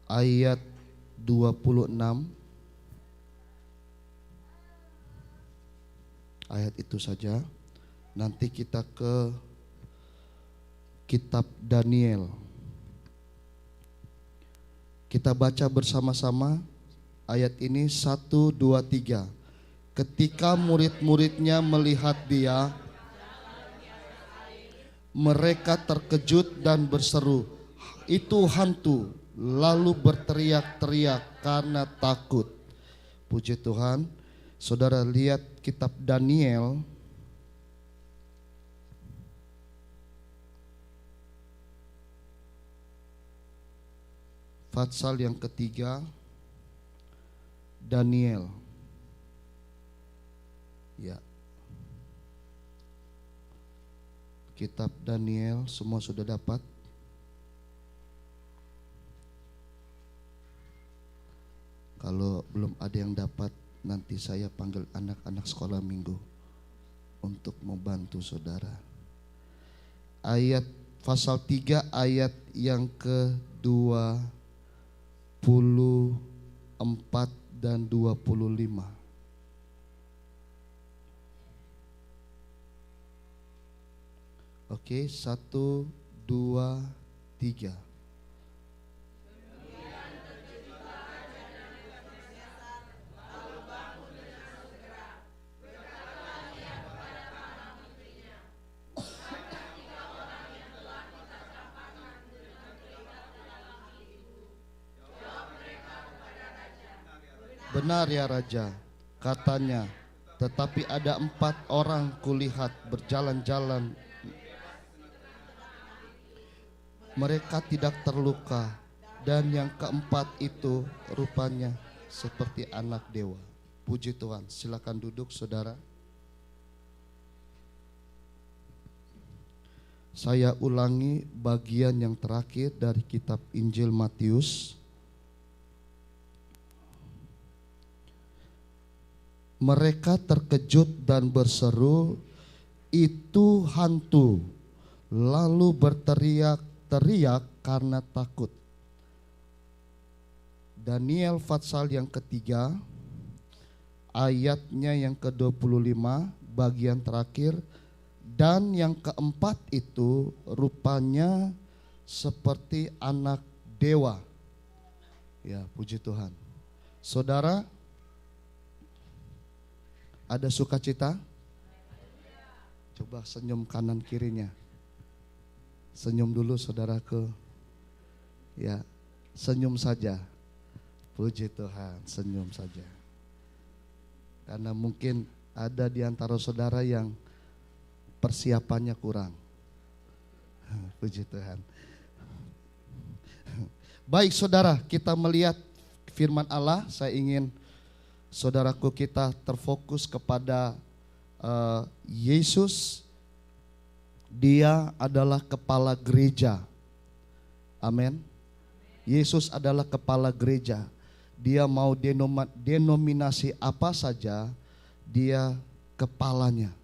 ayat 26. Ayat itu saja. Nanti kita ke kitab Daniel. Kita baca bersama-sama ayat ini 1, 2, 3. Ketika murid-muridnya melihat dia, mereka terkejut dan berseru, "Itu hantu!" Lalu berteriak-teriak karena takut. Puji Tuhan. Saudara lihat kitab Daniel pasal yang ketiga. Daniel, ya, kitab Daniel, semua sudah dapat? Kalau belum ada yang dapat, nanti saya panggil anak-anak sekolah minggu untuk membantu saudara. Ayat pasal 3 ayat yang ke-24 dan 25. Oke, 1, 2, 3. Benar ya Raja, katanya, tetapi ada 4 orang kulihat berjalan-jalan. Mereka tidak terluka, dan yang keempat itu rupanya seperti anak dewa. Puji Tuhan, silakan duduk saudara. Saya ulangi bagian yang terakhir dari kitab Injil Matius. Mereka terkejut dan berseru, "Itu hantu!" Lalu berteriak-teriak karena takut. Daniel pasal yang ketiga, ayatnya yang ke-25, bagian terakhir. Dan yang keempat itu rupanya seperti anak dewa. Ya, puji Tuhan. Saudara, ada sukacita? Coba senyum kanan kirinya. Senyum dulu saudaraku. Ya, senyum saja. Puji Tuhan, senyum saja. Karena mungkin ada di antara saudara yang persiapannya kurang. Puji Tuhan. Baik saudara, kita melihat firman Allah. Saya ingin saudaraku kita terfokus kepada Yesus. Dia adalah kepala gereja. Amin. Yesus adalah kepala gereja. Dia mau denominasi apa saja, dia kepalanya.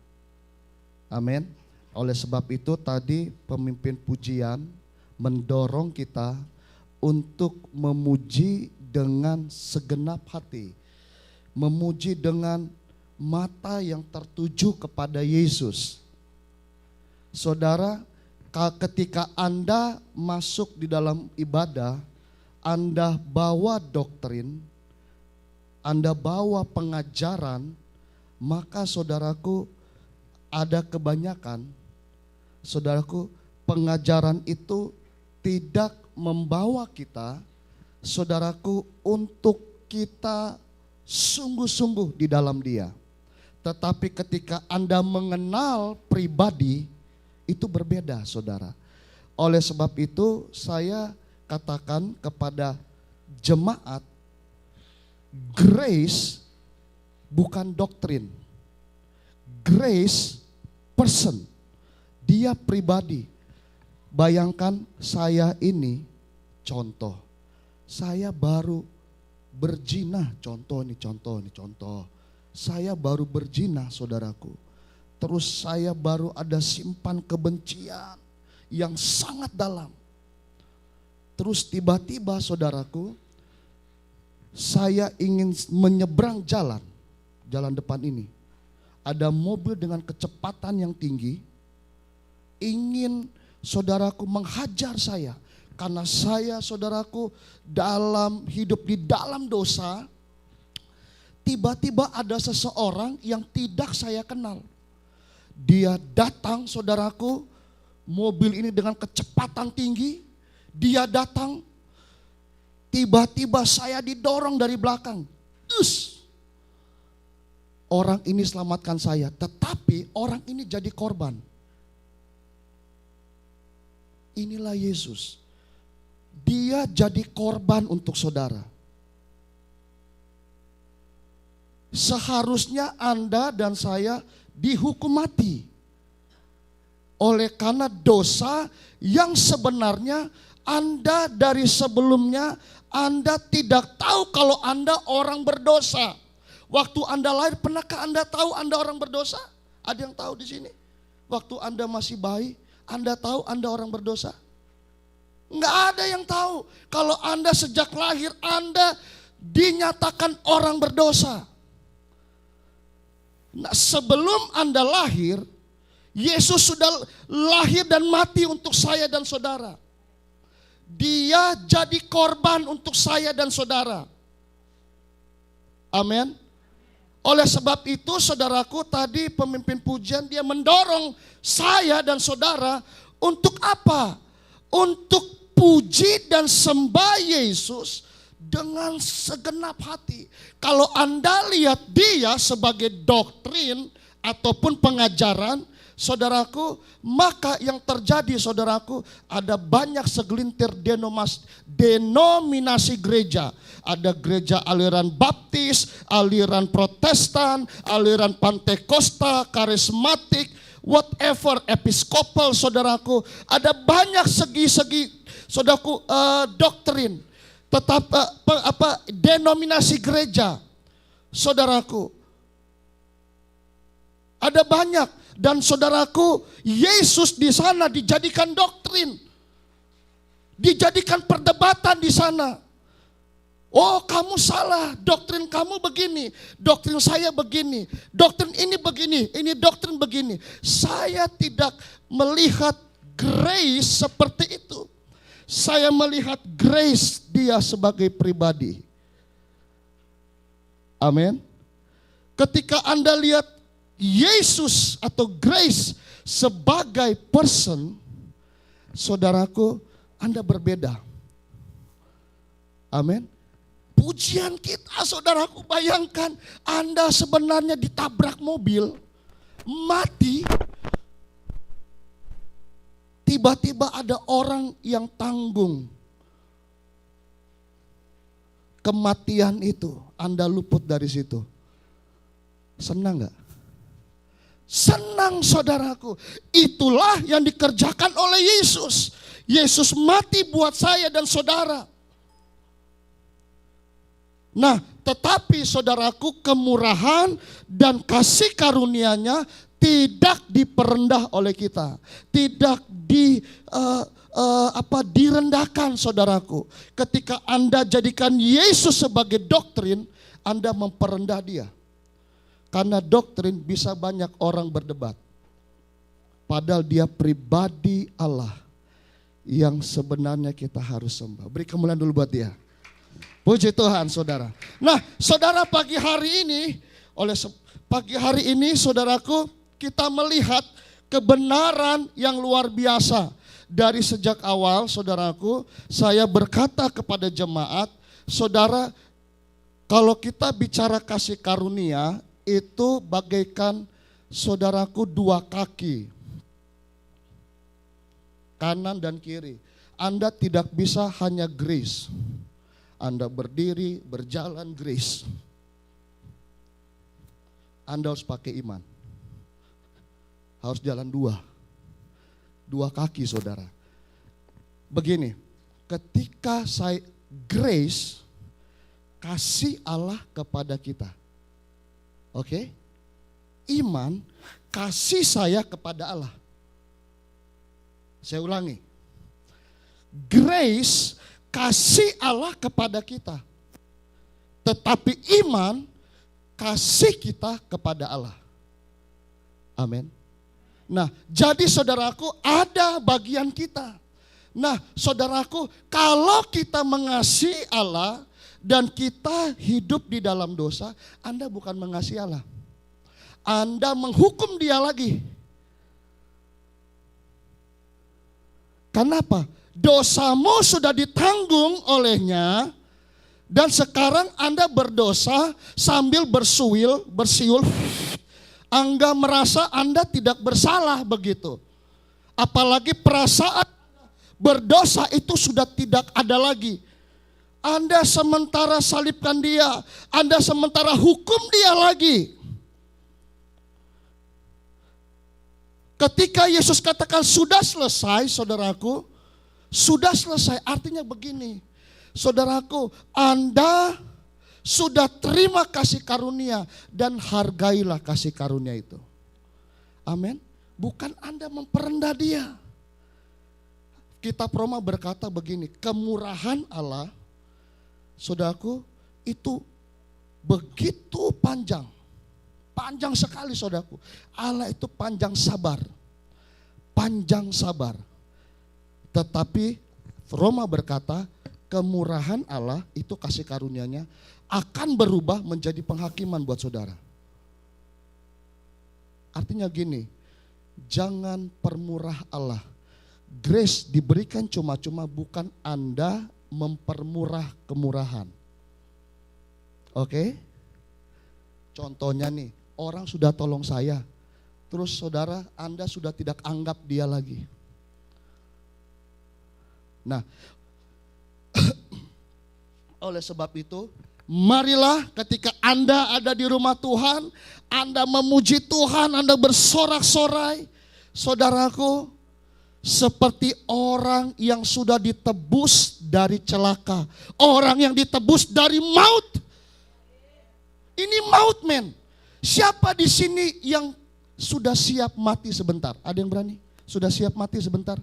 Amin. Oleh sebab itu tadi pemimpin pujian mendorong kita untuk memuji dengan segenap hati. Memuji dengan mata yang tertuju kepada Yesus. Saudara, ketika Anda masuk di dalam ibadah, Anda bawa doktrin, Anda bawa pengajaran, maka saudaraku ada kebanyakan, saudaraku, pengajaran itu tidak membawa kita, saudaraku, untuk kita sungguh-sungguh di dalam dia. Tetapi ketika Anda mengenal pribadi, itu berbeda saudara. Oleh sebab itu saya katakan kepada jemaat, grace bukan doktrin. Grace person. Dia pribadi. Bayangkan saya ini contoh. Saya baru berzina, contoh. Saya baru berzina saudaraku. Terus saya baru ada simpan kebencian yang sangat dalam. Terus tiba-tiba saudaraku, saya ingin menyeberang jalan depan ini. Ada mobil dengan kecepatan yang tinggi, ingin saudaraku menghajar saya. Karena saya saudaraku dalam hidup di dalam dosa. Tiba-tiba ada seseorang yang tidak saya kenal. Dia datang saudaraku, mobil ini dengan kecepatan tinggi. Dia datang, tiba-tiba saya didorong dari belakang. Orang ini selamatkan saya, tetapi orang ini jadi korban. Inilah Yesus. Dia jadi korban untuk saudara. Seharusnya Anda dan saya dihukum mati. Oleh karena dosa yang sebenarnya Anda dari sebelumnya Anda tidak tahu kalau Anda orang berdosa. Waktu Anda lahir, pernahkah Anda tahu Anda orang berdosa? Ada yang tahu di sini? Waktu Anda masih bayi, Anda tahu Anda orang berdosa? Enggak ada yang tahu. Kalau Anda sejak lahir, Anda dinyatakan orang berdosa. Nah, sebelum Anda lahir, Yesus sudah lahir dan mati untuk saya dan saudara. Dia jadi korban untuk saya dan saudara. Amin. Oleh sebab itu saudaraku, tadi pemimpin pujian dia mendorong saya dan saudara untuk apa? Untuk puji dan sembah Yesus dengan segenap hati. Kalau Anda lihat dia sebagai doktrin ataupun pengajaran, saudaraku, maka yang terjadi saudaraku, ada banyak segelintir denominasi gereja. Ada gereja aliran Baptis, aliran Protestan, aliran Pantekosta, karismatik, whatever, episkopal saudaraku. Ada banyak segi-segi saudaraku doktrin. Tetap denominasi gereja. Saudaraku. Ada banyak. Dan saudaraku, Yesus di sana dijadikan doktrin. Dijadikan perdebatan di sana. Oh, kamu salah, doktrin kamu begini, doktrin saya begini, doktrin ini begini, ini doktrin begini. Saya tidak melihat grace seperti itu. Saya melihat grace dia sebagai pribadi. Amin. Ketika Anda lihat Yesus atau grace sebagai person, saudaraku, Anda berbeda. Amin. Pujian kita, saudaraku, bayangkan Anda sebenarnya ditabrak mobil, mati. Tiba-tiba ada orang yang tanggung kematian itu. Anda luput dari situ. Senang gak? Senang saudaraku. Itulah yang dikerjakan oleh Yesus. Yesus mati buat saya dan saudara. Nah, tetapi saudaraku, kemurahan dan kasih karunia-Nya tidak diperendah oleh kita. Tidak direndahkan saudaraku. Ketika Anda jadikan Yesus sebagai doktrin, Anda memperendah dia. Karena doktrin bisa banyak orang berdebat. Padahal dia pribadi Allah yang sebenarnya kita harus sembah. Beri kemuliaan dulu buat dia. Puji Tuhan saudara. Nah saudara, pagi hari ini saudaraku, kita melihat kebenaran yang luar biasa. Dari sejak awal saudaraku, saya berkata kepada jemaat, saudara, kalau kita bicara kasih karunia, itu bagaikan saudaraku dua kaki, kanan dan kiri. Anda tidak bisa hanya grace. Anda berdiri, berjalan grace. Anda harus pakai iman. Harus jalan dua kaki saudara. Begini, ketika saya grace, kasih Allah kepada kita. Oke? Iman, kasih saya kepada Allah. Saya ulangi. Grace, kasih Allah kepada kita. Tetapi iman, kasih kita kepada Allah. Amin. Nah, jadi saudaraku, ada bagian kita. Nah, saudaraku, kalau kita mengasihi Allah dan kita hidup di dalam dosa, Anda bukan mengasihi Allah. Anda menghukum dia lagi. Kenapa? Dosamu sudah ditanggung olehnya, dan sekarang Anda berdosa sambil bersiul, Anda merasa Anda tidak bersalah begitu. Apalagi perasaan berdosa itu sudah tidak ada lagi. Anda sementara salibkan dia, Anda sementara hukum dia lagi. Ketika Yesus katakan sudah selesai, saudaraku, sudah selesai artinya begini. Saudaraku, Anda sudah terima kasih karunia dan hargailah kasih karunia itu. Amin. Bukan Anda memperendah dia. Kitab Roma berkata begini, kemurahan Allah, saudaraku, itu begitu panjang. Panjang sekali saudaraku. Allah itu panjang sabar. Panjang sabar. Tetapi Roma berkata, kemurahan Allah itu kasih karunia-Nya akan berubah menjadi penghakiman buat saudara. Artinya gini, jangan permurah Allah. Grace diberikan cuma-cuma, bukan Anda mempermurah kemurahan. Oke? Contohnya nih, orang sudah tolong saya, terus saudara Anda sudah tidak anggap dia lagi. Nah, oleh sebab itu, marilah ketika Anda ada di rumah Tuhan, Anda memuji Tuhan, Anda bersorak-sorai, saudaraku, seperti orang yang sudah ditebus dari celaka, orang yang ditebus dari maut. Ini maut, men. Siapa di sini yang sudah siap mati sebentar? Ada yang berani? Sudah siap mati sebentar?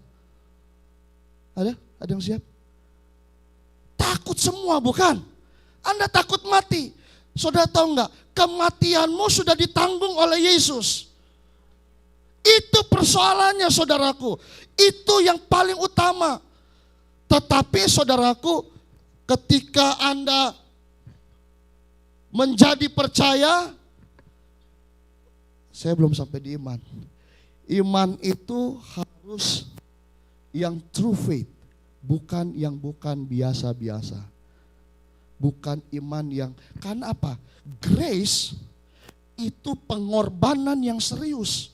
Ada? Ada yang siap? Takut semua, bukan? Anda takut mati. Saudara tahu enggak? Kematianmu sudah ditanggung oleh Yesus. Itu persoalannya, saudaraku. Itu yang paling utama. Tetapi saudaraku, ketika Anda menjadi percaya, saya belum sampai di iman. Iman itu harus yang true faith, bukan yang bukan biasa-biasa. Bukan iman yang, karena apa? Grace itu pengorbanan yang serius.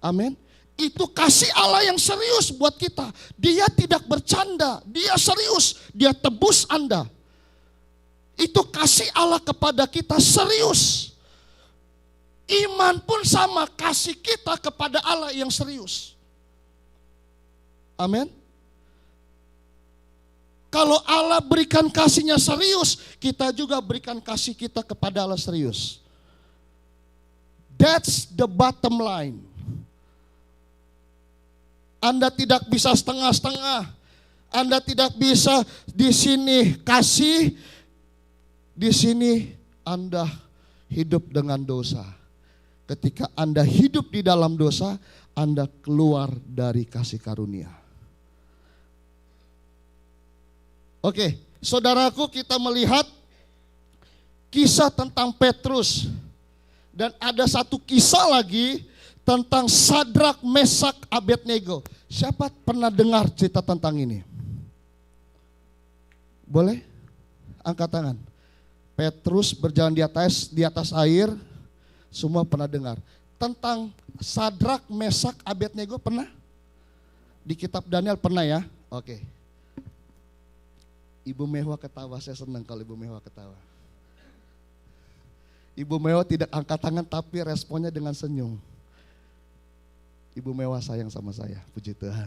Amin. Itu kasih Allah yang serius buat kita. Dia tidak bercanda, dia serius, dia tebus Anda. Itu kasih Allah kepada kita serius. Iman pun sama, kasih kita kepada Allah yang serius. Amin. Kalau Allah berikan kasihnya serius, kita juga berikan kasih kita kepada Allah serius. That's the bottom line. Anda tidak bisa setengah-setengah. Anda tidak bisa di sini kasih, di sini Anda hidup dengan dosa. Ketika Anda hidup di dalam dosa, Anda keluar dari kasih karunia. Oke, saudaraku, kita melihat kisah tentang Petrus. Dan ada satu kisah lagi tentang Sadrak, Mesak, Abednego. Siapa pernah dengar cerita tentang ini? Boleh? Angkat tangan. Petrus berjalan di atas air, semua pernah dengar. Tentang Sadrak, Mesak, Abednego pernah? Di kitab Daniel pernah ya? Oke. Ibu Mewah ketawa, saya senang kalau Ibu Mewah ketawa. Ibu Mewah tidak angkat tangan tapi responnya dengan senyum. Ibu Mewah sayang sama saya, puji Tuhan.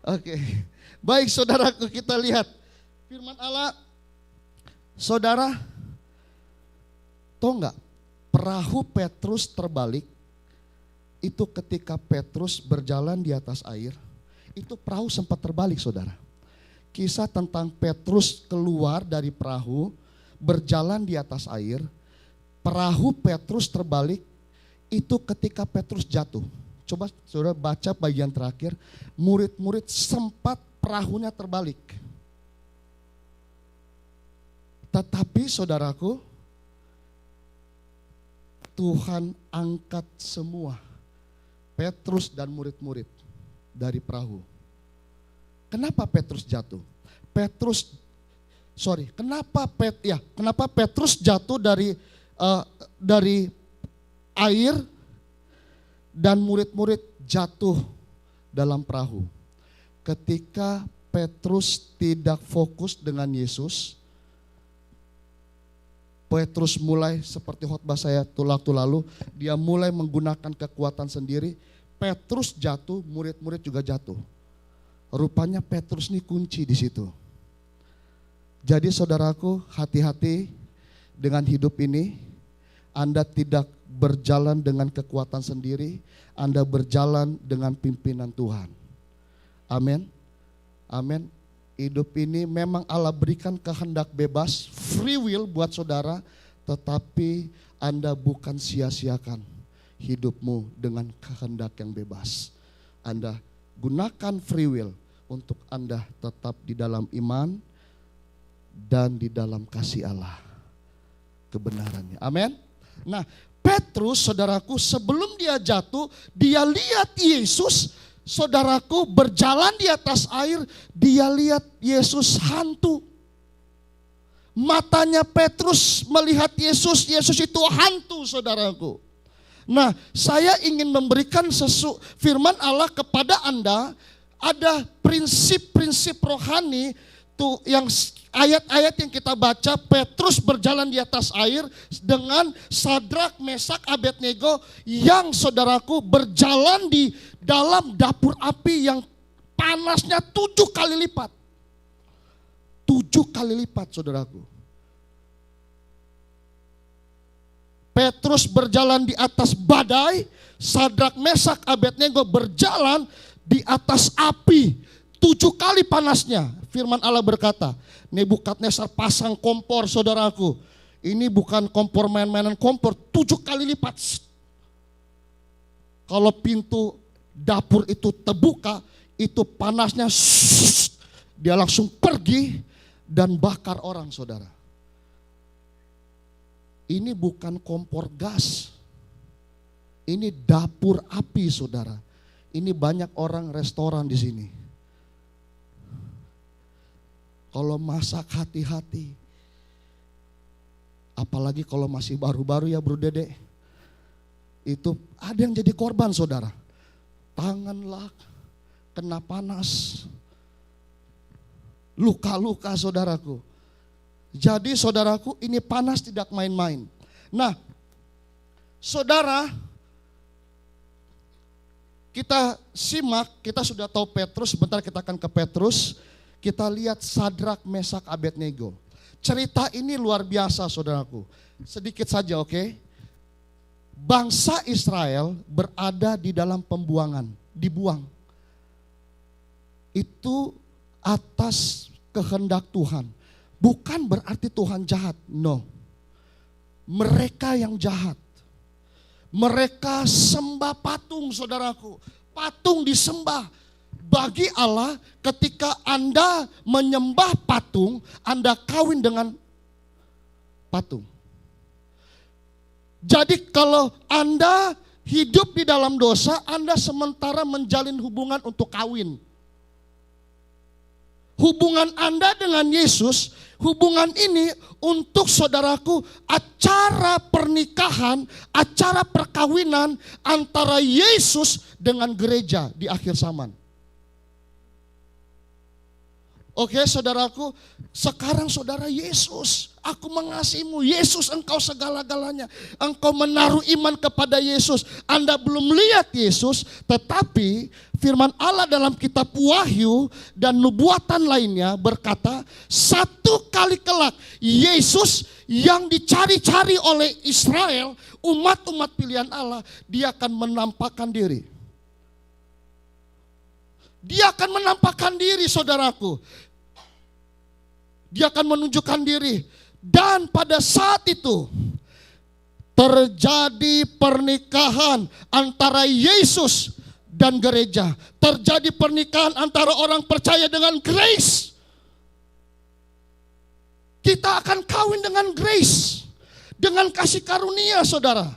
Oke, baik saudaraku, kita lihat firman Allah. Saudara, tahu nggak, perahu Petrus terbalik, itu ketika Petrus berjalan di atas air, itu perahu sempat terbalik saudara. kisah tentang Petrus keluar dari perahu, berjalan di atas air. Perahu Petrus terbalik, itu ketika Petrus jatuh. Coba saudara baca bagian terakhir, murid-murid sempat perahunya terbalik. Tetapi saudaraku, Tuhan angkat semua Petrus dan murid-murid dari perahu. Kenapa Petrus jatuh? Kenapa Petrus jatuh dari air dan murid-murid jatuh dalam perahu? Ketika Petrus tidak fokus dengan Yesus, Petrus mulai seperti khotbah saya waktu lalu, dia mulai menggunakan kekuatan sendiri. Petrus jatuh, murid-murid juga jatuh. Rupanya Petrus ini kunci di situ. Jadi saudaraku, hati-hati dengan hidup ini. Anda tidak berjalan dengan kekuatan sendiri, Anda berjalan dengan pimpinan Tuhan. Amin. Amin. Hidup ini memang Allah berikan kehendak bebas, free will buat saudara, tetapi Anda bukan sia-siakan hidupmu dengan kehendak yang bebas. Anda gunakan free will untuk Anda tetap di dalam iman dan di dalam kasih Allah, kebenarannya. Amin. Nah, Petrus, saudaraku, sebelum dia jatuh, dia lihat Yesus. Saudaraku, berjalan di atas air, dia lihat Yesus hantu. Matanya Petrus melihat Yesus, Yesus itu hantu, saudaraku. Nah, saya ingin memberikan firman Allah kepada Anda. Ada prinsip-prinsip rohani tuh yang ayat-ayat yang kita baca. Petrus berjalan di atas air dengan Sadrak, Mesak, Abednego yang saudaraku berjalan di dalam dapur api yang panasnya 7 kali lipat. 7 kali lipat, saudaraku. Petrus berjalan di atas badai, Sadrak, Mesak, Abednego berjalan di atas api 7 kali panasnya. Firman Allah berkata, Nebukadnezar pasang kompor, saudaraku. Ini bukan kompor main-mainan, kompor 7 kali lipat. Kalau pintu dapur itu terbuka, itu panasnya dia langsung pergi dan bakar orang, saudara. Ini bukan kompor gas. Ini dapur api, saudara. Ini banyak orang restoran di sini. Kalau masak hati-hati. Apalagi kalau masih baru-baru ya Bro Dede. Itu ada yang jadi korban, saudara. Tanganlah kena panas. Luka-luka, saudaraku. Jadi saudaraku, ini panas tidak main-main. Nah, saudara, kita simak, kita sudah tahu Petrus, sebentar kita akan ke Petrus. Kita lihat Sadrak, Mesak, Abednego. Cerita ini luar biasa, saudaraku. Sedikit saja, oke? Bangsa Israel berada di dalam pembuangan, dibuang. Itu atas kehendak Tuhan. Bukan berarti Tuhan jahat, no. Mereka yang jahat. Mereka sembah patung, saudaraku. Patung disembah. Bagi Allah, ketika Anda menyembah patung, Anda kawin dengan patung. Jadi kalau Anda hidup di dalam dosa, Anda sementara menjalin hubungan untuk kawin. Hubungan Anda dengan Yesus, hubungan ini untuk saudaraku, acara pernikahan, acara perkawinan antara Yesus dengan gereja di akhir zaman. Oke, saudaraku, sekarang saudara Yesus, aku mengasihimu. Yesus, engkau segala-galanya. Engkau menaruh iman kepada Yesus. Anda belum lihat Yesus, tetapi firman Allah dalam kitab Wahyu dan nubuatan lainnya berkata, satu kali kelak Yesus yang dicari-cari oleh Israel, umat-umat pilihan Allah, dia akan menampakkan diri. Dia akan menampakkan diri, saudaraku. Dia akan menunjukkan diri. Dan pada saat itu terjadi pernikahan antara Yesus dan gereja. Terjadi pernikahan antara orang percaya dengan grace. Kita akan kawin dengan grace. Dengan kasih karunia, saudara.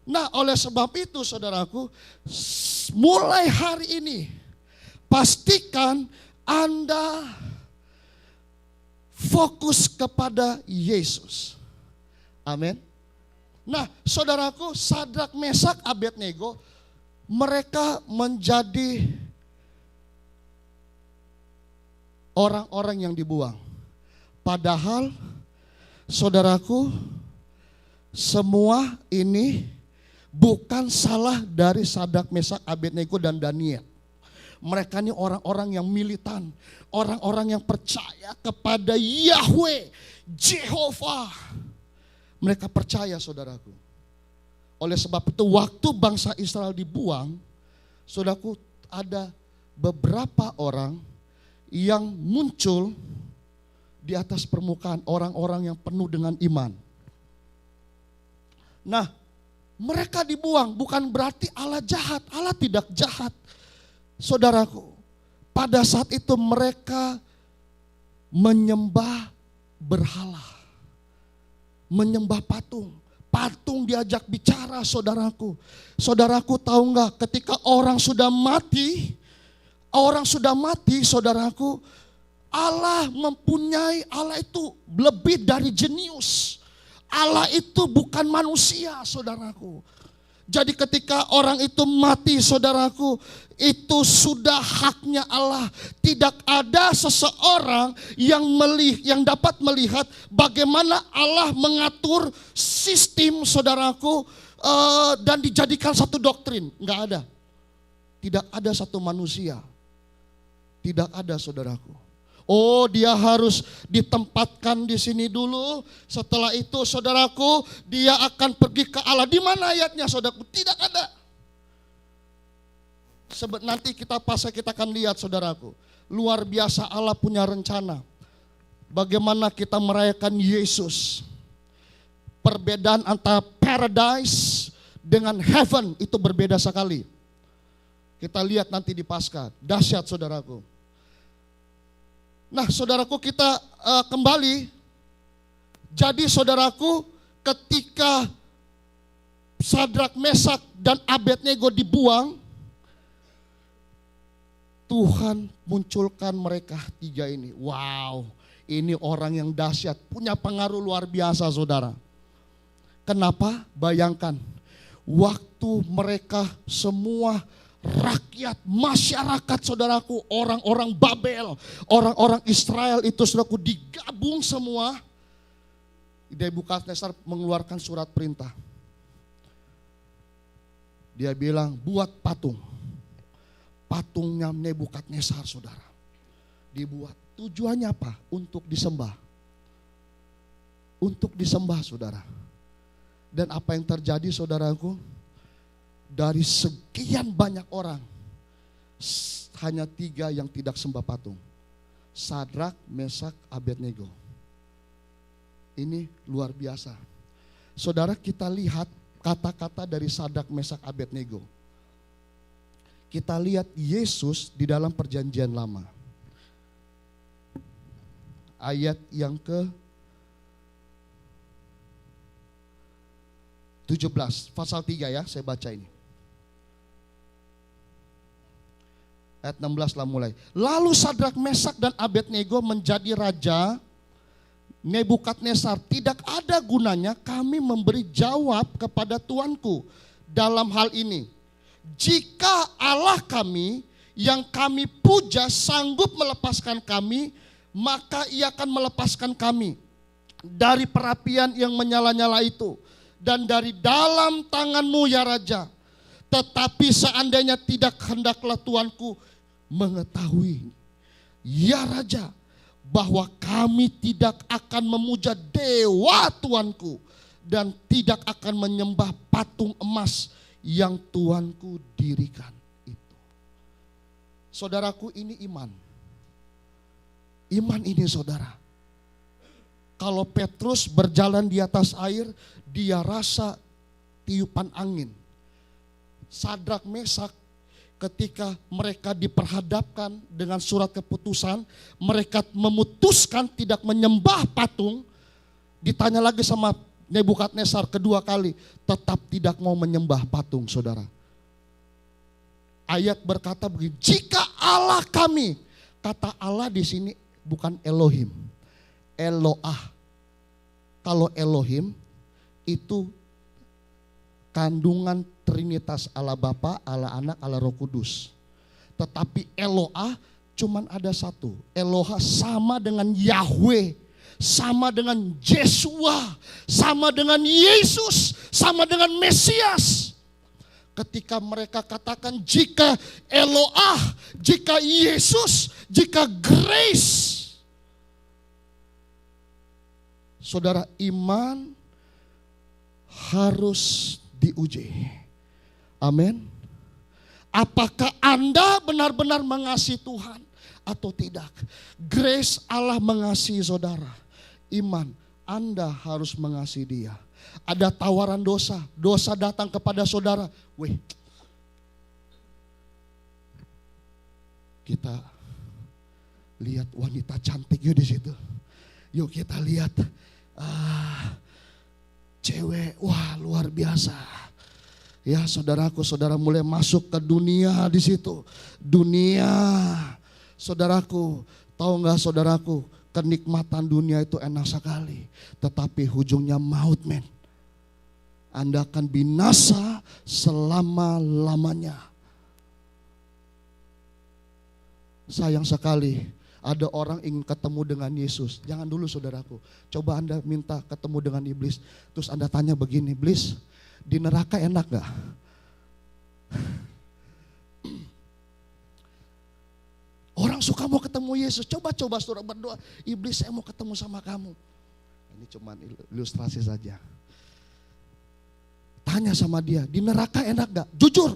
Nah, oleh sebab itu, saudaraku, mulai hari ini, pastikan Anda fokus kepada Yesus. Amin. Nah, saudaraku, Sadrak, Mesak, Abednego, mereka menjadi orang-orang yang dibuang. Padahal, saudaraku, semua ini bukan salah dari Sadrak, Mesak, Abednego dan Daniel. Mereka ini orang-orang yang militan, orang-orang yang percaya kepada Yahweh, Jehovah. Mereka percaya, saudaraku. Oleh sebab itu waktu bangsa Israel dibuang, saudaraku, ada beberapa orang yang muncul di atas permukaan, orang-orang yang penuh dengan iman. Nah, mereka dibuang bukan berarti Allah jahat, Allah tidak jahat. Saudaraku, pada saat itu mereka menyembah berhala, menyembah patung. Patung diajak bicara, saudaraku. Saudaraku tahu nggak, ketika orang sudah mati, saudaraku, Allah itu lebih dari jenius. Allah itu bukan manusia, saudaraku. Jadi ketika orang itu mati, saudaraku, itu sudah haknya Allah. Tidak ada seseorang yang dapat melihat bagaimana Allah mengatur sistem, saudaraku, dan dijadikan satu doktrin. Enggak ada. Tidak ada satu manusia. Tidak ada, saudaraku. Oh, dia harus ditempatkan di sini dulu. Setelah itu, saudaraku, dia akan pergi ke Allah. Di mana ayatnya, saudaraku? Tidak ada. Nanti kita akan lihat, saudaraku. Luar biasa Allah punya rencana. Bagaimana kita merayakan Yesus. Perbedaan antara paradise dengan heaven itu berbeda sekali. Kita lihat nanti di Paskah. Dahsyat, saudaraku. Nah, saudaraku, kita kembali. Jadi, saudaraku, ketika Sadrak, Mesak, dan Abednego dibuang, Tuhan munculkan mereka tiga ini. Wow, ini orang yang dahsyat, punya pengaruh luar biasa, saudara. Kenapa? Bayangkan, waktu mereka semua rakyat, masyarakat, saudaraku, orang-orang Babel, orang-orang Israel itu, saudaraku, digabung semua. Nebukadnezar mengeluarkan surat perintah. Dia bilang, buat patung. Patungnya Nebukadnezar, saudara. Dibuat. Tujuannya apa? Untuk disembah. Untuk disembah, saudara. Dan apa yang terjadi, saudaraku? Dari sekian banyak orang, hanya 3 yang tidak sembah patung. Sadrak, Mesak, Abednego. Ini luar biasa. Saudara, kita lihat kata-kata dari Sadrak, Mesak, Abednego. Kita lihat Yesus di dalam perjanjian lama. Ayat yang ke-17, pasal 3 ya, saya baca ini. Ayat 16 lah mulai. Lalu Sadrak, Mesak, dan Abednego menjadi raja Nebukadnezar. Tidak ada gunanya kami memberi jawab kepada Tuanku dalam hal ini. Jika Allah kami yang kami puja sanggup melepaskan kami, maka ia akan melepaskan kami dari perapian yang menyala-nyala itu dan dari dalam tanganmu, ya Raja. Tetapi seandainya tidak, hendaklah Tuanku mengetahui, ya Raja, bahwa kami tidak akan memuja dewa Tuanku dan tidak akan menyembah patung emas yang Tuanku dirikan itu. Saudaraku, ini iman. Iman ini saudara. Kalau Petrus berjalan di atas air, dia rasa tiupan angin. Sadrak Mesak ketika mereka diperhadapkan dengan surat keputusan, mereka memutuskan tidak menyembah patung. Ditanya lagi sama Nebukadnezar kedua kali, tetap tidak mau menyembah patung, saudara. Ayat berkata begini, jika Allah kami, kata Allah di sini bukan Elohim, Eloah. Kalau Elohim itu kandungan Trinitas Allah Bapa, Allah Anak, Allah Roh Kudus. Tetapi Eloah cuman ada satu. Eloah sama dengan Yahweh, sama dengan Yesua, sama dengan Yesus, sama dengan Mesias. Ketika mereka katakan jika Eloah, jika Yesus, jika grace. Saudara, iman harus diuji. Amin. Apakah Anda benar-benar mengasihi Tuhan atau tidak? Grace Allah mengasihi saudara. Iman, Anda harus mengasihi Dia. Ada tawaran dosa, dosa datang kepada saudara. Weh, kita lihat wanita cantik yuk di situ. Yuk kita lihat, cewek, wah luar biasa. Ya saudaraku, saudara mulai masuk ke dunia di situ. Dunia, saudaraku, tahu nggak saudaraku, kenikmatan dunia itu enak sekali. Tetapi ujungnya maut, men. Anda akan binasa selama-lamanya. Sayang sekali, ada orang ingin ketemu dengan Yesus. Jangan dulu saudaraku, coba Anda minta ketemu dengan iblis. Terus Anda tanya begini, iblis, di neraka enak gak? Orang suka mau ketemu Yesus. Coba-coba saudara berdoa, iblis saya mau ketemu sama kamu. Ini cuma ilustrasi saja. Tanya sama dia, di neraka enak gak? Jujur.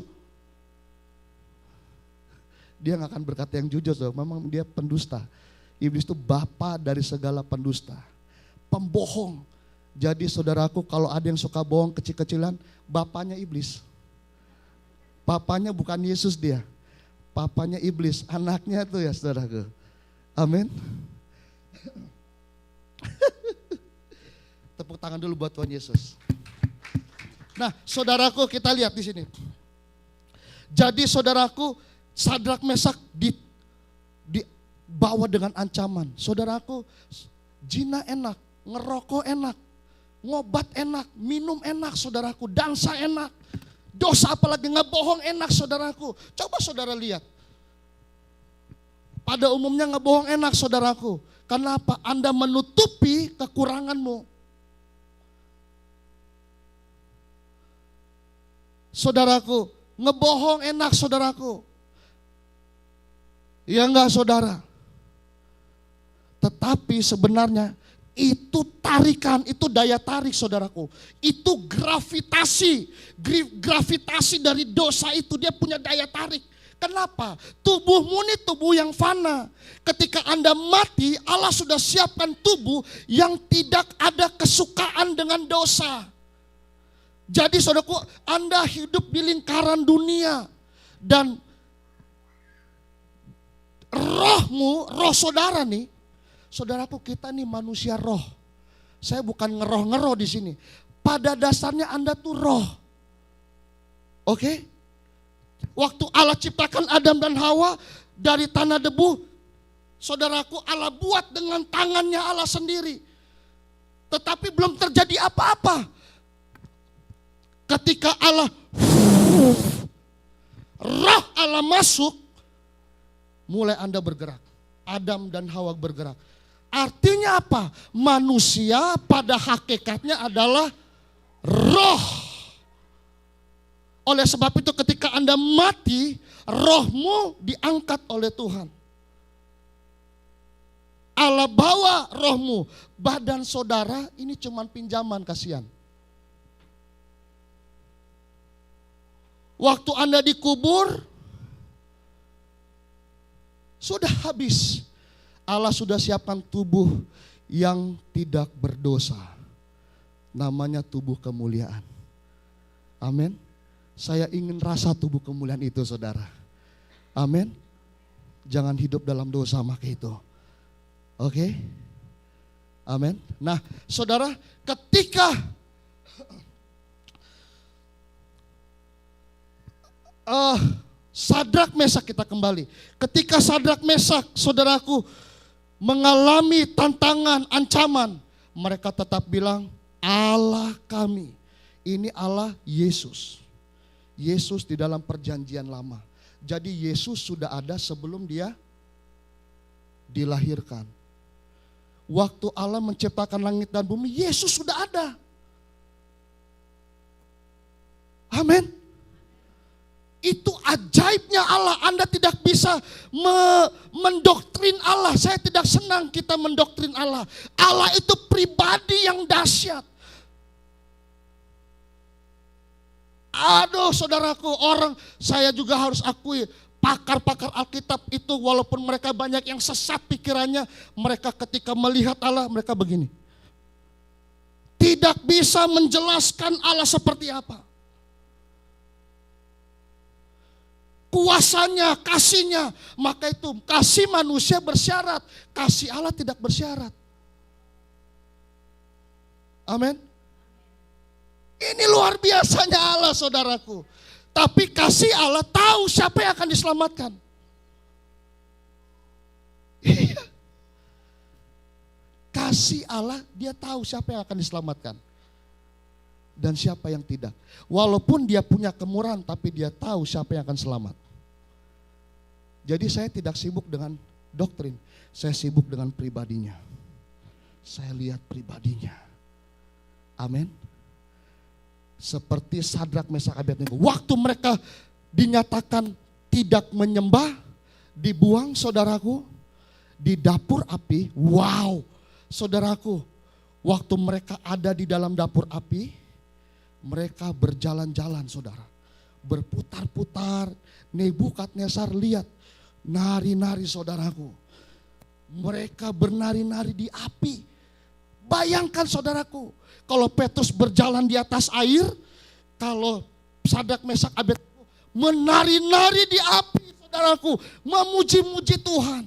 Dia gak akan berkata yang jujur, saudara. Memang dia pendusta. Iblis itu bapa dari segala pendusta. Pembohong. Jadi saudaraku, kalau ada yang suka bohong kecil-kecilan, bapaknya iblis. Bapaknya bukan Yesus dia. Papanya iblis, anaknya tuh ya saudaraku. Amin. Tepuk tangan dulu buat Tuhan Yesus. Nah, saudaraku, kita lihat di sini. Jadi saudaraku, Sadrak Mesak dibawa dengan ancaman. Saudaraku, zina enak, ngerokok enak, ngobat enak, minum enak saudaraku, dansa enak. Dosa apalagi ngebohong enak saudaraku. Coba saudara lihat. Pada umumnya ngebohong enak saudaraku. Kenapa? Anda menutupi kekuranganmu. Saudaraku, ngebohong enak saudaraku. Ya enggak saudara? Tetapi sebenarnya itu tarikan, itu daya tarik saudaraku. Itu gravitasi. Gravitasi dari dosa itu dia punya daya tarik. Kenapa? Tubuhmu ini tubuh yang fana. Ketika Anda mati, Allah sudah siapkan tubuh yang tidak ada kesukaan dengan dosa. Jadi saudaraku, Anda hidup di lingkaran dunia. Dan rohmu, roh saudara nih, saudaraku, kita nih manusia roh. Saya bukan ngeroh-ngeroh di sini. Pada dasarnya Anda tuh roh. Oke? Waktu Allah ciptakan Adam dan Hawa dari tanah debu, saudaraku, Allah buat dengan tangannya Allah sendiri. Tetapi belum terjadi apa-apa. Ketika Allah, roh Allah masuk, mulai Anda bergerak. Adam dan Hawa bergerak. Artinya apa? Manusia pada hakikatnya adalah roh. Oleh sebab itu ketika Anda mati, rohmu diangkat oleh Tuhan. Allah bawa rohmu. Badan saudara ini cuma pinjaman, kasihan. Waktu Anda dikubur, sudah habis. Allah sudah siapkan tubuh yang tidak berdosa. Namanya tubuh kemuliaan. Amin. Saya ingin rasa tubuh kemuliaan itu, saudara. Amin. Jangan hidup dalam dosa, maka itu. Oke. Amin. Nah, saudara, ketika Sadrak Mesak, kita kembali. Ketika Sadrak Mesak, saudaraku, mengalami tantangan, ancaman, mereka tetap bilang, Allah kami. Ini Allah Yesus. Yesus di dalam perjanjian lama. Jadi Yesus sudah ada sebelum dia dilahirkan. Waktu Allah menciptakan langit dan bumi, Yesus sudah ada. Amin. Itu ajaibnya Allah. Anda tidak bisa mendoktrin Allah. Saya tidak senang kita mendoktrin Allah. Allah itu pribadi yang dahsyat. Aduh saudaraku, saya juga harus akui, pakar-pakar Alkitab itu walaupun mereka banyak yang sesat pikirannya, mereka ketika melihat Allah, mereka begini. Tidak bisa menjelaskan Allah seperti apa. Kuasanya, kasihnya, maka itu kasih manusia bersyarat, kasih Allah tidak bersyarat. Amin. Ini luar biasanya Allah, saudaraku. Tapi kasih Allah tahu siapa yang akan diselamatkan. Kasih Allah, dia tahu siapa yang akan diselamatkan. Dan siapa yang tidak. Walaupun dia punya kemurahan, tapi dia tahu siapa yang akan selamat. Jadi saya tidak sibuk dengan doktrin. Saya sibuk dengan pribadinya. Saya lihat pribadinya. Amin. Seperti Sadrak, Mesak, Abednego. Waktu mereka dinyatakan tidak menyembah, dibuang, saudaraku, di dapur api. Wow, saudaraku, waktu mereka ada di dalam dapur api, mereka berjalan-jalan, saudara. Berputar-putar. Nebukadnezar lihat, nari-nari, saudaraku. Mereka bernari-nari di api. Bayangkan, saudaraku, kalau Petrus berjalan di atas air, kalau Sadrak, Mesak, Abednego menari-nari di api, saudaraku, memuji-muji Tuhan.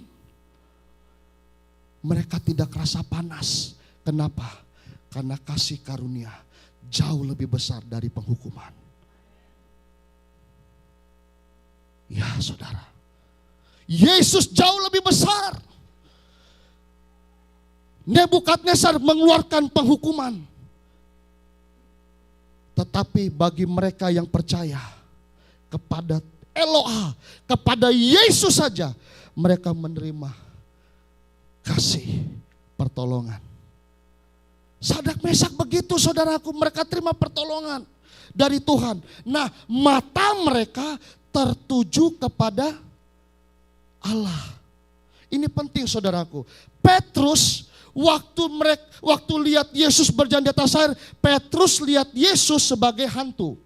Mereka tidak rasa panas. Kenapa? Karena kasih karunia jauh lebih besar dari penghukuman. Ya saudara, Yesus jauh lebih besar. Nebukadnezar mengeluarkan penghukuman. Tetapi bagi mereka yang percaya kepada Eloah, kepada Yesus saja, mereka menerima kasih pertolongan. Sadrak, Mesak begitu, saudaraku, mereka terima pertolongan dari Tuhan. Nah, mata mereka tertuju kepada Allah. Ini penting, saudaraku. Petrus waktu lihat Yesus berjalan di atas air, Petrus lihat Yesus sebagai hantu.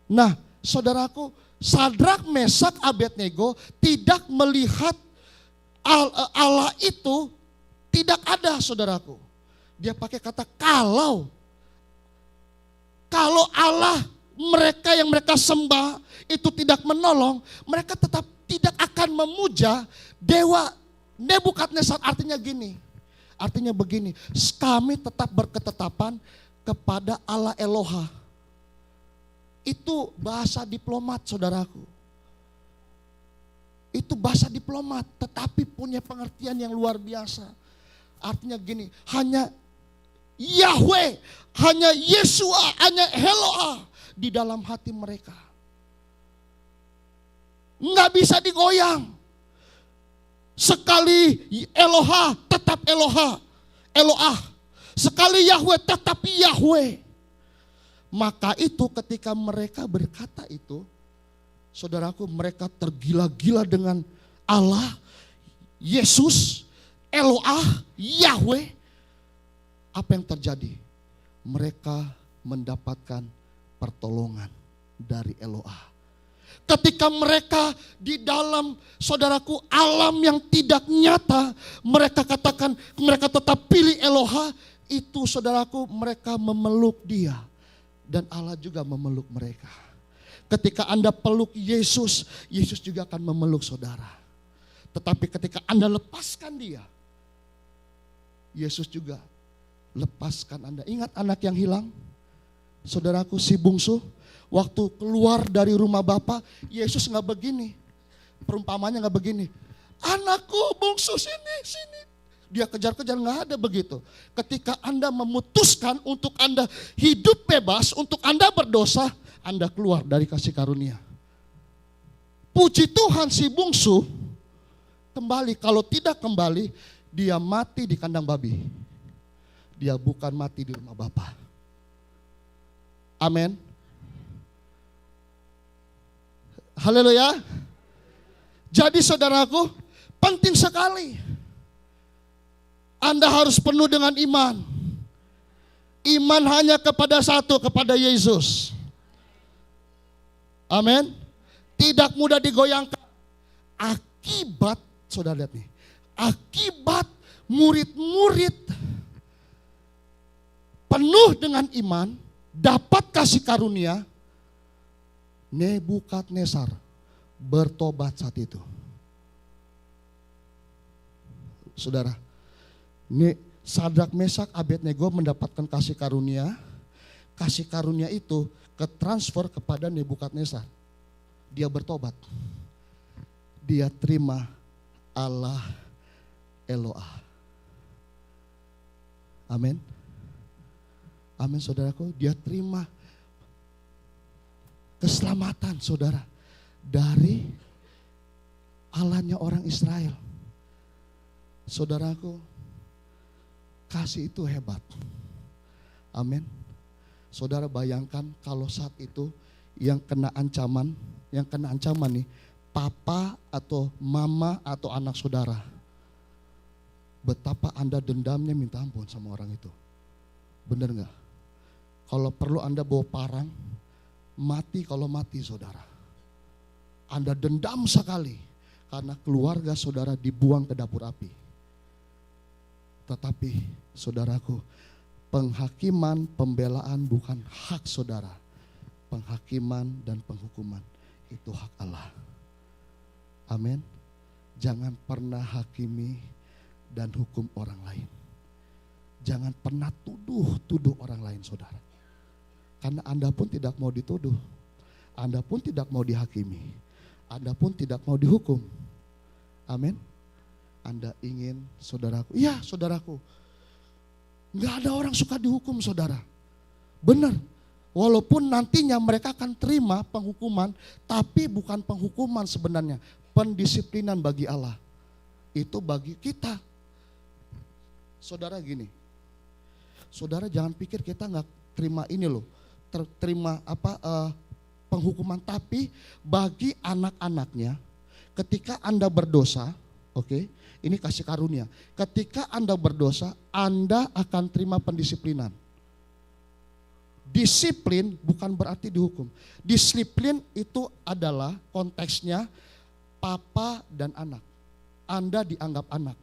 Nah, saudaraku, Sadrak, Mesak, Abednego tidak melihat Allah itu tidak ada, saudaraku. Dia pakai kata kalau Allah mereka yang mereka sembah itu tidak menolong, mereka tetap tidak akan memuja dewa Nebukadnezar. Artinya begini, kami tetap berketetapan kepada Allah Eloha. Itu bahasa diplomat, saudaraku. Itu bahasa diplomat, tetapi punya pengertian yang luar biasa. Artinya gini, hanya Yahweh, hanya Yesua, hanya Eloah di dalam hati mereka. Nggak bisa digoyang. Sekali Eloha tetap Eloah. Sekali Yahweh tetap Yahweh. Maka itu ketika mereka berkata itu, saudaraku, mereka tergila-gila dengan Allah, Yesus, Eloah, Yahweh. Apa yang terjadi? Mereka mendapatkan pertolongan dari Eloah. Ketika mereka di dalam, saudaraku, alam yang tidak nyata, mereka katakan, mereka tetap pilih Eloha, itu saudaraku, mereka memeluk Dia. Dan Allah juga memeluk mereka. Ketika Anda peluk Yesus, Yesus juga akan memeluk saudara. Tetapi ketika Anda lepaskan Dia, Yesus juga lepaskan Anda. Ingat anak yang hilang? Saudaraku, si bungsu, waktu keluar dari rumah Bapa, Yesus nggak begini. Perumpamannya nggak begini. Anakku bungsu sini. Dia kejar-kejar, nggak ada begitu. Ketika Anda memutuskan untuk Anda hidup bebas, untuk Anda berdosa, Anda keluar dari kasih karunia. Puji Tuhan, si bungsu kembali. Kalau tidak kembali, dia mati di kandang babi. Dia bukan mati di rumah Bapa. Amin. Haleluya. Jadi saudaraku, penting sekali. Anda harus penuh dengan iman. Iman hanya kepada satu, kepada Yesus. Amin. Tidak mudah digoyangkan. Akibat, saudara lihat nih. Akibat murid-murid penuh dengan iman, dapat kasih karunia, Nebukadnezar bertobat saat itu. Saudara, Sadrak, Mesak, Abednego mendapatkan kasih karunia. Kasih karunia itu ketransfer kepada Nebukadnezar. Dia bertobat. Dia terima Allah Eloah. Amin. Amin saudaraku. Dia terima keselamatan saudara dari Allahnya orang Israel. Saudaraku, kasih itu hebat. Amin. Saudara bayangkan kalau saat itu yang kena ancaman nih, papa atau mama atau anak saudara. Betapa Anda dendamnya minta ampun sama orang itu. Benar gak? Kalau perlu Anda bawa parang, mati kalau mati saudara. Anda dendam sekali karena keluarga saudara dibuang ke dapur api. Tetapi saudaraku, penghakiman, pembelaan bukan hak saudara. Penghakiman dan penghukuman itu hak Allah. Amin. Jangan pernah hakimi dan hukum orang lain. Jangan pernah tuduh orang lain saudara. Karena Anda pun tidak mau dituduh. Anda pun tidak mau dihakimi. Anda pun tidak mau dihukum. Amin. Anda ingin saudaraku. Iya saudaraku. Gak ada orang suka dihukum saudara. Benar. Walaupun nantinya mereka akan terima penghukuman. Tapi bukan penghukuman sebenarnya. Pendisiplinan bagi Allah. Itu bagi kita. Saudara gini. Saudara jangan pikir kita gak terima ini loh. Terima penghukuman. Tapi bagi anak-anaknya. Ketika Anda berdosa. Oke, ini kasih karunia. Ketika Anda berdosa, Anda akan terima pendisiplinan. Disiplin bukan berarti dihukum. Disiplin itu adalah konteksnya papa dan anak. Anda dianggap anak.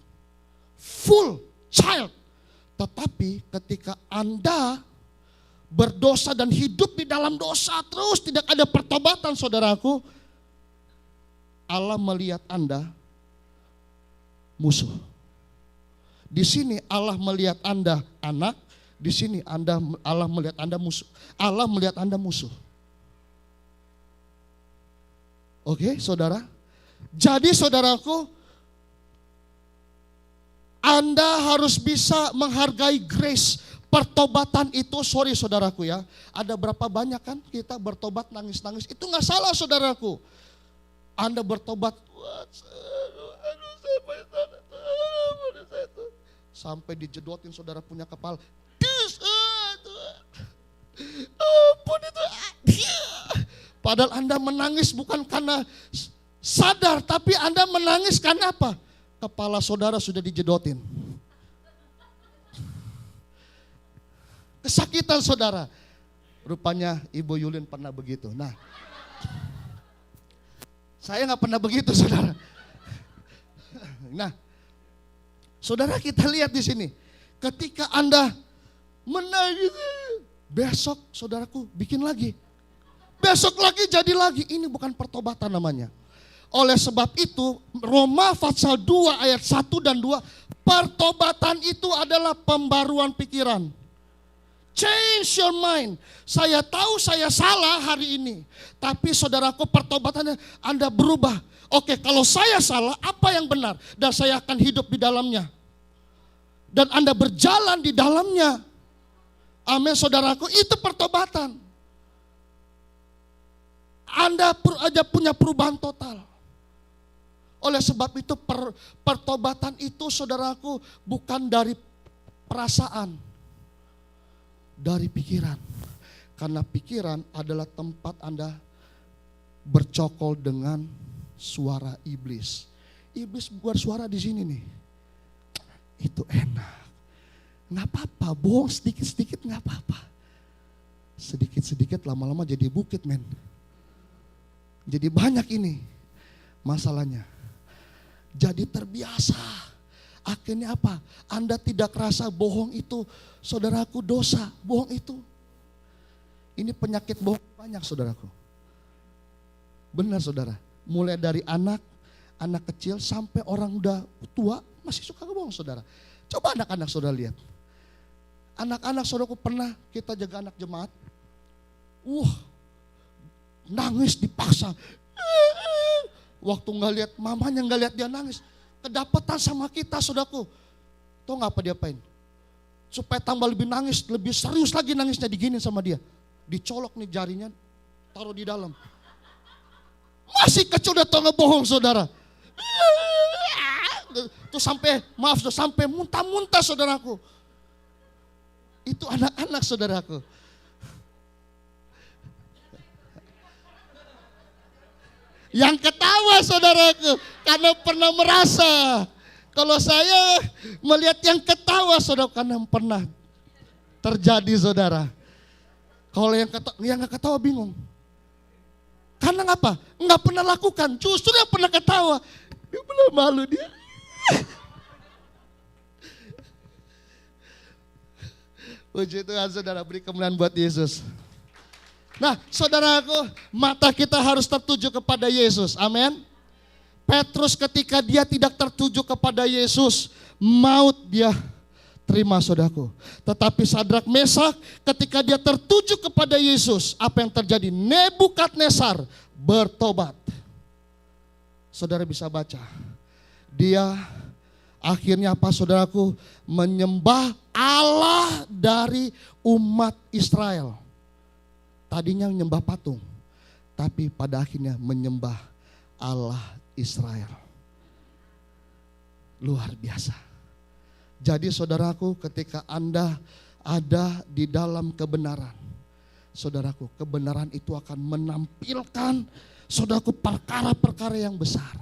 Full child. Tetapi ketika Anda berdosa dan hidup di dalam dosa terus, tidak ada pertobatan saudaraku, Allah melihat Anda musuh. Di sini Allah melihat Anda anak, di sini Allah melihat Anda musuh. Allah melihat Anda musuh. Oke, saudara. Jadi saudaraku, Anda harus bisa menghargai grace. Pertobatan itu, sorry saudaraku ya, ada berapa banyak kan kita bertobat nangis-nangis, itu gak salah saudaraku. Anda bertobat, sampai dijedotin saudara punya kepala. Ampun itu. Padahal Anda menangis bukan karena sadar, tapi Anda menangis karena apa? Kepala saudara sudah dijedotin. Kesakitan saudara. Rupanya Ibu Yulin pernah begitu. Nah, Saya nggak pernah begitu, saudara. Nah, saudara, kita lihat di sini. Ketika Anda menangis, besok saudaraku bikin lagi. Besok lagi jadi lagi. Ini bukan pertobatan namanya. Oleh sebab itu, Roma pasal 2 ayat 1 dan 2, pertobatan itu adalah pembaruan pikiran. Change your mind. Saya tahu saya salah hari ini, tapi saudaraku, pertobatannya Anda berubah. Oke, kalau saya salah, apa yang benar? Dan saya akan hidup di dalamnya. Dan Anda berjalan di dalamnya. Amin, saudaraku, itu pertobatan. Anda punya perubahan total. Oleh sebab itu pertobatan itu, saudaraku, bukan dari perasaan, dari pikiran. Karena pikiran adalah tempat Anda bercokol dengan suara iblis. Iblis buat suara di sini nih. Itu enak. Nggak apa-apa, bohong sedikit-sedikit nggak apa-apa. Sedikit-sedikit lama-lama jadi bukit, men. Jadi banyak ini masalahnya. Jadi terbiasa. Akhirnya apa? Anda tidak rasa bohong itu, saudaraku, dosa. Bohong itu. Ini penyakit bohong banyak, saudaraku. Benar, saudara. Mulai dari anak kecil sampai orang udah tua masih suka bohong, saudara. Coba anak-anak saudara lihat. Anak-anak saudaraku, pernah kita jaga anak jemaat. Nangis dipaksa. Waktu nggak lihat mamanya, nggak lihat dia nangis, kedapatan sama kita, saudaraku. Tahu nggak apa dia apain? Supaya tambah lebih nangis, lebih serius lagi nangisnya, diginin sama dia. Dicolok nih jarinya, taruh di dalam. Masih kecil udah tau ngebohong, saudara. Tuh sampai muntah-muntah, saudaraku. Itu anak-anak, saudaraku. Yang ketawa, saudaraku, karena pernah merasa. Kalau saya melihat yang ketawa, saudara, karena pernah terjadi, saudara. Kalau yang nggak ketawa bingung. Karena apa? Nggak pernah lakukan. Justru yang pernah ketawa, dia pernah malu dia. Puji Tuhan, saudara, beri kemuliaan buat Yesus. Nah, saudaraku, mata kita harus tertuju kepada Yesus. Amin. Petrus ketika dia tidak tertuju kepada Yesus, maut dia terima, saudaraku. Tetapi Sadrak, Mesak ketika dia tertuju kepada Yesus, apa yang terjadi? Nebukadnezar bertobat. Saudara bisa baca. Dia akhirnya apa, saudaraku? Menyembah Allah dari umat Israel. Tadinya menyembah patung, tapi pada akhirnya menyembah Allah Israel. Luar biasa. Jadi saudaraku, ketika Anda ada di dalam kebenaran, saudaraku, kebenaran itu akan menampilkan, saudaraku, perkara-perkara yang besar.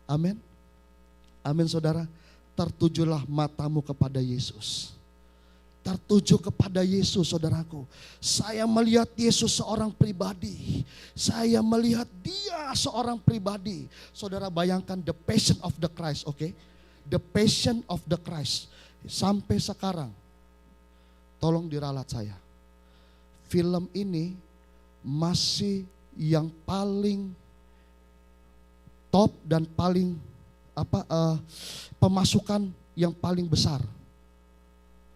Amin. Amin, saudara. Tertujulah matamu kepada Yesus. Tertuju kepada Yesus, saudaraku. Saya melihat Yesus seorang pribadi. Saya melihat dia seorang pribadi. Saudara bayangkan the passion of the Christ, oke? The passion of the Christ. Sampai sekarang, tolong diralat saya. Film ini masih yang paling top dan paling pemasukan yang paling besar.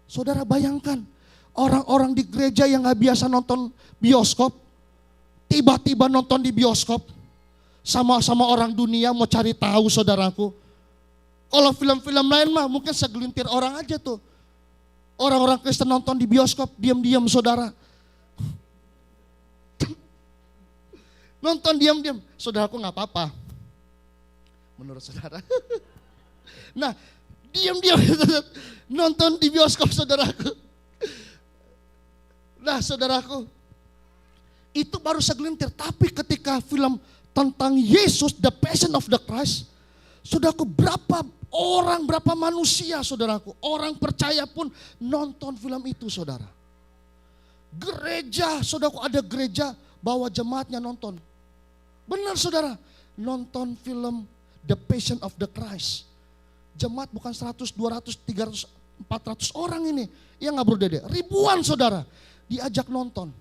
Saudara bayangkan, orang-orang di gereja yang gak biasa nonton bioskop, tiba-tiba nonton di bioskop. Sama-sama orang dunia mau cari tahu, saudaraku. Kalau film-film lain mah mungkin segelintir orang aja tuh. Orang-orang Kristen nonton di bioskop, diam-diam, saudara. Nonton diam-diam, saudaraku, gak apa-apa. Menurut saudara. Nah, diam-diam nonton di bioskop, saudaraku. Nah, saudaraku, itu baru segelintir. Tapi ketika film tentang Yesus, The Passion of the Christ, saudaraku, berapa orang, berapa manusia, saudaraku, orang percaya pun nonton film itu, saudara. Gereja, saudaraku, ada gereja bawa jemaatnya nonton. Benar saudara, nonton film The Passion of the Christ. Jemaat bukan 100, 200, 300, 400 orang ini. Iya gak bro Dede? Ribuan saudara diajak nonton.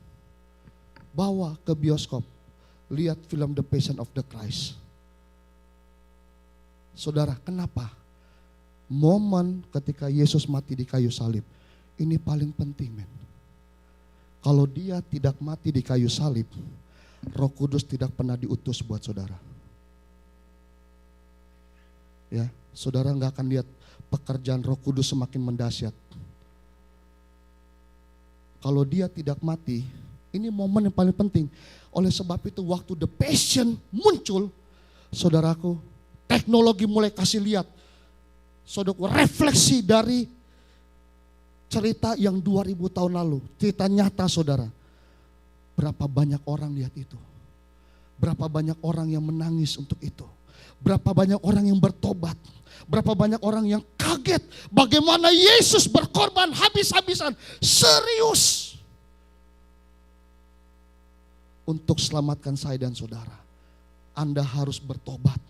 Bawa ke bioskop. Lihat film The Passion of the Christ. Saudara, kenapa? Momen ketika Yesus mati di kayu salib. Ini paling penting men. Kalau dia tidak mati di kayu salib, Roh Kudus tidak pernah diutus buat saudara. Ya, saudara nggak akan lihat pekerjaan Roh Kudus semakin mendahsyat. Kalau dia tidak mati, ini momen yang paling penting. Oleh sebab itu waktu The Passion muncul, saudaraku, teknologi mulai kasih lihat. Saudaraku, refleksi dari cerita yang 2000 tahun lalu. Cerita nyata saudara. Berapa banyak orang lihat itu. Berapa banyak orang yang menangis untuk itu. Berapa banyak orang yang bertobat. Berapa banyak orang yang kaget. Bagaimana Yesus berkorban habis-habisan. Serius. Untuk selamatkan saya dan saudara. Anda harus bertobat.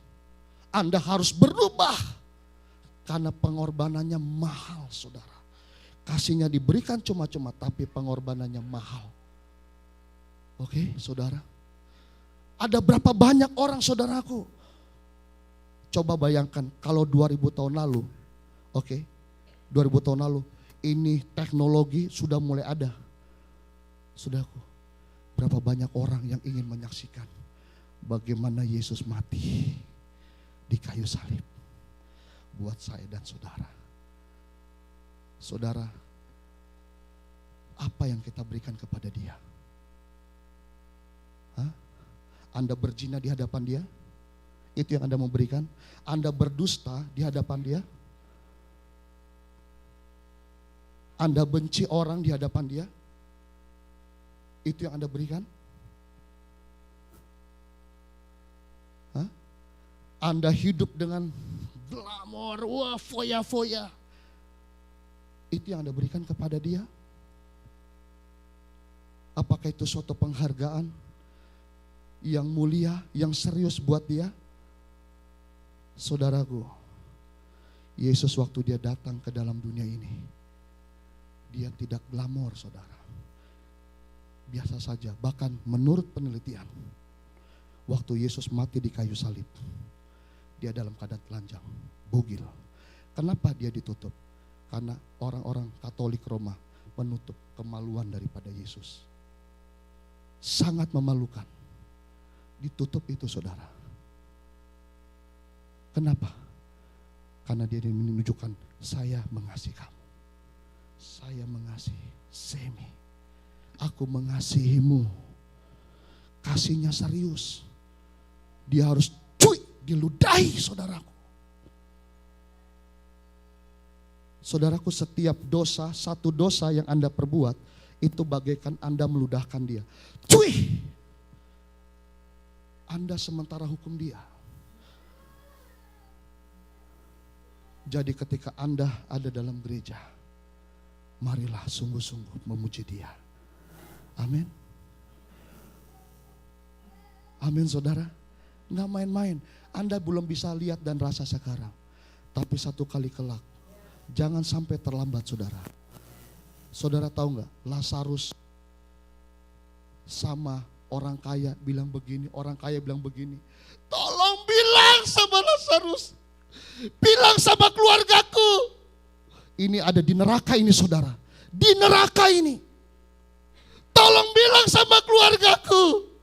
Anda harus berubah. Karena pengorbanannya mahal saudara. Kasihnya diberikan cuma-cuma tapi pengorbanannya mahal. Oke, saudara. Ada berapa banyak orang saudaraku? Coba bayangkan kalau 2000 tahun lalu. Oke, 2000 tahun lalu. Ini teknologi sudah mulai ada. Saudaraku, berapa banyak orang yang ingin menyaksikan bagaimana Yesus mati di kayu salib. Buat saya dan saudara. Saudara, apa yang kita berikan kepada dia? Anda berzina di hadapan dia? Itu yang Anda mau berikan? Anda berdusta di hadapan dia? Anda benci orang di hadapan dia? Itu yang Anda berikan? Anda hidup dengan glamor, wah foya-foya. Itu yang Anda berikan kepada dia? Apakah itu suatu penghargaan yang mulia, yang serius buat dia? Saudaraku, Yesus waktu dia datang ke dalam dunia ini, dia tidak glamor saudara. Biasa saja, bahkan menurut penelitian, waktu Yesus mati di kayu salib, dia dalam keadaan telanjang, bugil. Kenapa dia ditutup? Karena orang-orang Katolik Roma menutup kemaluan daripada Yesus. Sangat memalukan. Ditutup itu saudara. Kenapa? Karena dia menunjukkan saya mengasihi kamu. Saya mengasihi Semi. Aku mengasihimu. Kasihnya serius. Dia harus diludahi saudaraku. Saudaraku, setiap dosa, satu dosa yang Anda perbuat, itu bagaikan Anda meludahkan dia. Cuy! Anda sementara hukum dia. Jadi ketika Anda ada dalam gereja, marilah sungguh-sungguh memuji dia. Amin. Amin saudara. Nggak main-main. Anda belum bisa lihat dan rasa sekarang. Tapi satu kali kelak, jangan sampai terlambat saudara. Saudara tahu nggak, Lazarus sama orang kaya bilang begini, orang kaya bilang begini. Tolong bilang sama Lazarus, bilang sama keluargaku. Ini ada di neraka ini saudara, di neraka ini. Tolong bilang sama keluargaku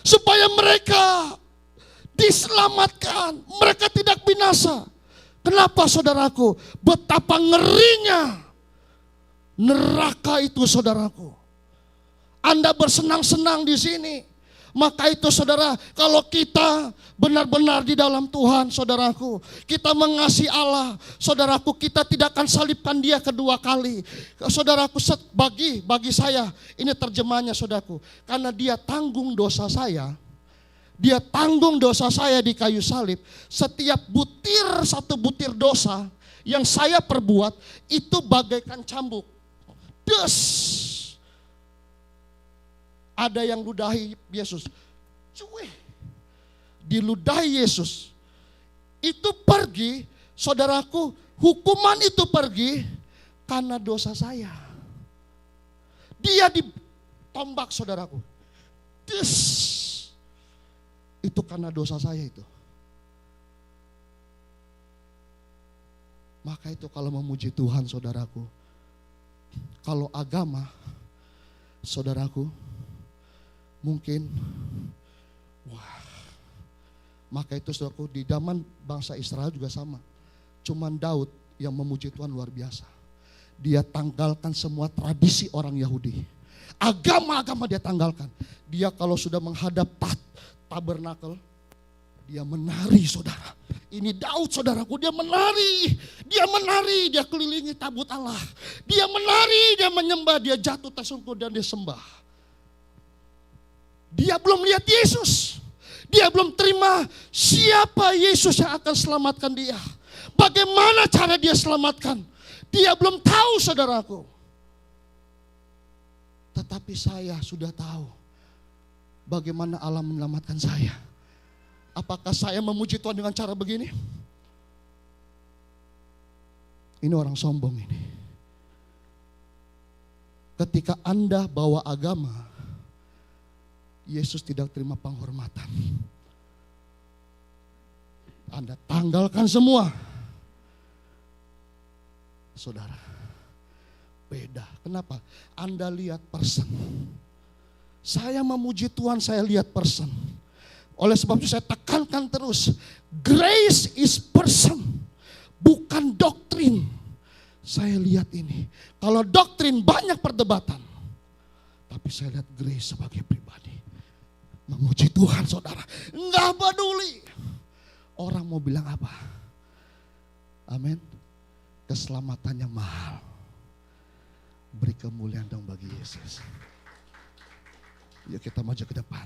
supaya mereka diselamatkan, mereka tidak binasa. Kenapa saudaraku? Betapa ngerinya neraka itu saudaraku. Anda bersenang-senang di sini. Maka itu saudara, kalau kita benar-benar di dalam Tuhan saudaraku, kita mengasihi Allah, saudaraku, kita tidak akan salibkan dia kedua kali. Saudaraku, bagi saya ini terjemahnya saudaraku, karena dia tanggung dosa saya. Dia tanggung dosa saya di kayu salib. Setiap butir, satu butir dosa yang saya perbuat itu bagaikan cambuk. Des. Ada yang ludahi Yesus. Cuy, diludahi Yesus. Itu pergi, saudaraku, hukuman itu pergi karena dosa saya. Dia ditombak, saudaraku. Des. Itu karena dosa saya itu. Maka itu kalau memuji Tuhan, saudaraku, kalau agama, saudaraku, mungkin, wah, maka itu saudaraku, di zaman bangsa Israel juga sama. Cuman Daud yang memuji Tuhan luar biasa. Dia tanggalkan semua tradisi orang Yahudi. Agama-agama dia tanggalkan. Dia kalau sudah menghadap tabernakel, dia menari, saudara. Ini Daud, saudaraku, dia menari, dia kelilingi tabut Allah. Dia menari, dia menyembah, dia jatuh tersungkur dan dia sembah. Dia belum lihat Yesus. Dia belum terima siapa Yesus yang akan selamatkan dia. Bagaimana cara dia selamatkan? Dia belum tahu, saudaraku. Tetapi saya sudah tahu bagaimana Allah menyelamatkan saya. Apakah saya memuji Tuhan dengan cara begini? Ini orang sombong ini. Ketika Anda bawa agama, Yesus tidak terima penghormatan. Anda tanggalkan semua. Saudara, beda. Kenapa? Anda lihat person. Saya memuji Tuhan, saya lihat person. Oleh sebab itu saya tekankan terus, grace is person, bukan doktrin. Saya lihat ini, kalau doktrin banyak perdebatan, tapi saya lihat grace sebagai pribadi. Memuji Tuhan, saudara, enggak peduli orang mau bilang apa. Amin. Keselamatannya mahal. Beri kemuliaan dong bagi Yesus. Yuk kita maju ke depan.